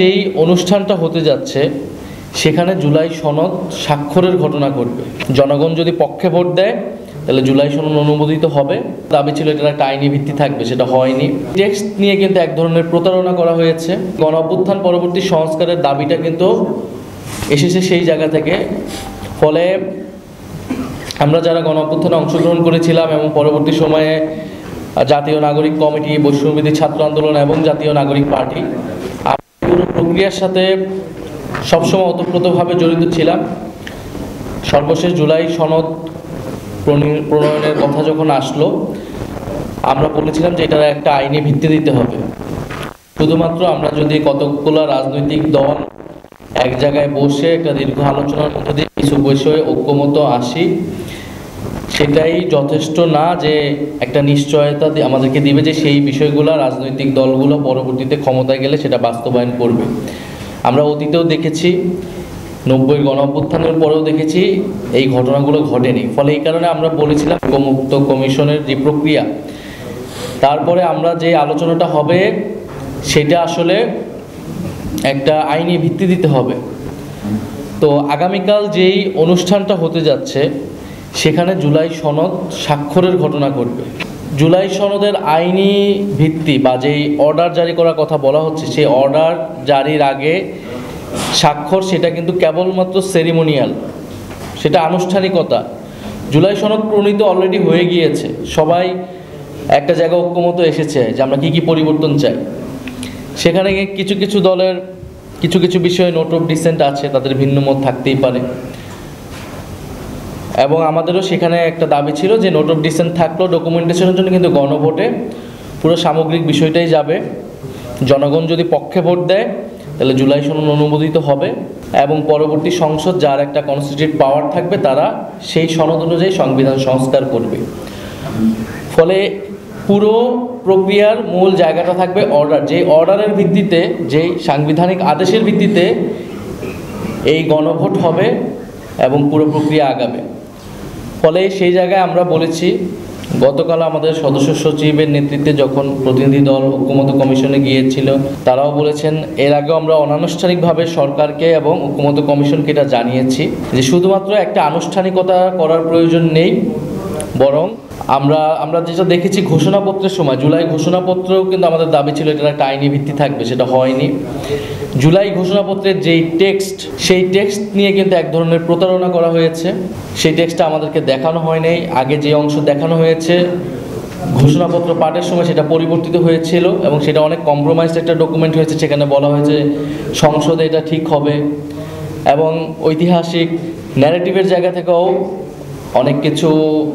যেই অনুষ্ঠানটা হতে যাচ্ছে সেখানে জুলাই সনদ স্বাক্ষরের ঘটনা ঘটবে। জনগণ যদি পক্ষে ভোট দেয় তাহলে জুলাই সনদ অনুমোদিত হবে। দাবি ছিল এটার একটা আইনি ভিত্তি থাকবে, সেটা হয়নি। টেক্সট নিয়ে কিন্তু এক ধরনের প্রতারণা করা হয়েছে। গণ অভ্যুত্থান পরবর্তী সংস্কারের দাবিটা কিন্তু এসেছে সেই জায়গা থেকে। ফলে আমরা যারা গণ অভ্যুত্থানে অংশগ্রহণ করেছিলাম এবং পরবর্তী সময়ে জাতীয় নাগরিক কমিটি, বৈষম্যবিরোধী ছাত্র আন্দোলন এবং জাতীয় নাগরিক পার্টি পুরো প্রক্রিয়ার সাথে সবসময় ওতপ্রোতভাবে জড়িত ছিলাম। সর্বশেষ জুলাই সনদ প্রণয়নের কথা যখন আসলো, আমরা বলেছিলাম যে এটার একটা আইনি ভিত্তি দিতে হবে। শুধুমাত্র আমরা যদি কতগুলো রাজনৈতিক দল এক জায়গায় বসে একটা দীর্ঘ আলোচনার মধ্যে দিয়ে কিছু বিষয়ে ঐক্যমত আসি, সেটাই যথেষ্ট না যে একটা নিশ্চয়তা আমাদেরকে দিবে যে সেই বিষয়গুলো রাজনৈতিক দলগুলো পরবর্তীতে ক্ষমতায় গেলে সেটা বাস্তবায়ন করবে। আমরা অতীতেও দেখেছি, 90-এর গণ অভ্যুত্থানের পরেও দেখেছি এই ঘটনাগুলো ঘটেনি। ফলে এই কারণে আমরা বলেছিলাম মুক্ত কমিশনের যে প্রক্রিয়া, তারপরে আমরা যে আলোচনাটা হবে সেটা আসলে একটা আইনি ভিত্তি দিতে হবে। তো আগামীকাল যেই অনুষ্ঠানটা হতে যাচ্ছে সেখানে জুলাই সনদ স্বাক্ষরের ঘটনা ঘটবে। জুলাই সনদের আইনি ভিত্তি বা যেই অর্ডার জারি করার কথা বলা হচ্ছে, সেই অর্ডার জারির আগে স্বাক্ষর সেটা কিন্তু কেবলমাত্র সেরিমোনিয়াল, সেটা আনুষ্ঠানিকতা। জুলাই সনদ প্রণীত অলরেডি হয়ে গিয়েছে, সবাই একটা জায়গায় ঐক্যমত এসেছে যে আমরা কী কী পরিবর্তন চাই। সেখানে কিছু কিছু দলের কিছু কিছু বিষয়ে নোট অফ ডিসেন্ট আছে, তাদের ভিন্ন মত থাকতেই পারে। এবং আমাদেরও সেখানে একটা দাবি ছিল যে নোট অফ ডিসেন্ট থাকলেও ডকুমেন্টেশনের জন্য কিন্তু গণভোটে পুরো সামগ্রিক বিষয়টাই যাবে। জনগণ যদি পক্ষে ভোট দেয় তাহলে জুলাই সনদ অনুমোদিত হবে এবং পরবর্তী সংসদ যার একটা কনস্টিটিউটিভ পাওয়ার থাকবে তারা সেই সনদ অনুযায়ী সংবিধান সংস্কার করবে। ফলে পুরো প্রক্রিয়ার মূল জায়গাটা থাকবে অর্ডার, যে অর্ডারের ভিত্তিতে, যেই সাংবিধানিক আদেশের ভিত্তিতে এই গণভোট হবে এবং পুরো প্রক্রিয়া আগাবে। ফলে সেই জায়গায় আমরা বলেছি, গতকাল আমাদের সদস্য সচিবের নেতৃত্বে যখন প্রতিনিধি দল ঐক্যমত্য কমিশনে গিয়েছিল, তারাও বলেছেন, এর আগেও আমরা অনানুষ্ঠানিকভাবে সরকারকে এবং ঐক্যমত্য কমিশনকে এটা জানিয়েছি যে শুধুমাত্র একটা আনুষ্ঠানিকতা করার প্রয়োজন নেই, বরং আমরা যেটা দেখেছি ঘোষণাপত্রের সময়, জুলাই ঘোষণাপত্রেও কিন্তু আমাদের দাবি ছিল এটার একটা আইনি ভিত্তি থাকবে, সেটা হয়নি। জুলাই ঘোষণাপত্রের যেই টেক্সট, সেই টেক্সট নিয়ে কিন্তু এক ধরনের প্রতারণা করা হয়েছে। সেই টেক্সটটা আমাদেরকে দেখানো হয় নাই। আগে যে অংশ দেখানো হয়েছে ঘোষণাপত্র পাঠের সময় সেটা পরিবর্তিত হয়েছিল এবং সেটা অনেক কম্প্রোমাইজড একটা ডকুমেন্ট হয়েছে। সেখানে বলা হয়েছে সংসদে এটা ঠিক হবে এবং ঐতিহাসিক ন্যারেটিভের জায়গা থেকেও অনেক কিছু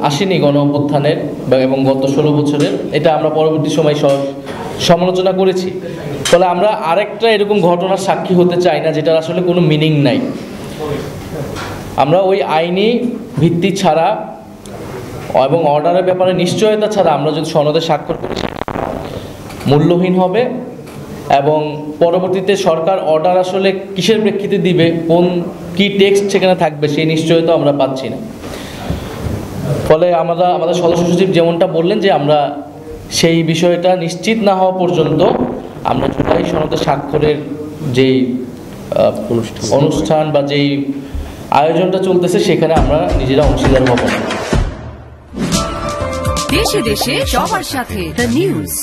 আসেনি গণ অভ্যুত্থানের এবং গত 16 বছরের। এটা আমরা পরবর্তী সময় সমালোচনা করেছি। ফলে আমরা আরেকটা এরকম ঘটনার সাক্ষী হতে চাই না যেটার আসলে কোনো মিনিং নাই। আমরা ওই আইনি ভিত্তি ছাড়া এবং অর্ডারের ব্যাপারে নিশ্চয়তা ছাড়া আমরা যদি সনদে স্বাক্ষর করি মূল্যহীন হবে এবং পরবর্তীতে সরকার অর্ডার আসলে কিসের প্রেক্ষিতে দিবে, কি টেক্সট সেখানে থাকবে, সেই নিশ্চয়তা আমরা পাচ্ছি না। ফলে আমাদের সদস্য সচিব যেমনটা বললেন যে আমরা সেই বিষয়টা নিশ্চিত না হওয়া পর্যন্ত আমরা জুলাই সনদে স্বাক্ষরের যেই অনুষ্ঠান বা যেই আয়োজনটা চলতেছে সেখানে আমরা নিজেরা অংশীদার হব না। দেশে দেশে সবার সাথে দ্য নিউজ।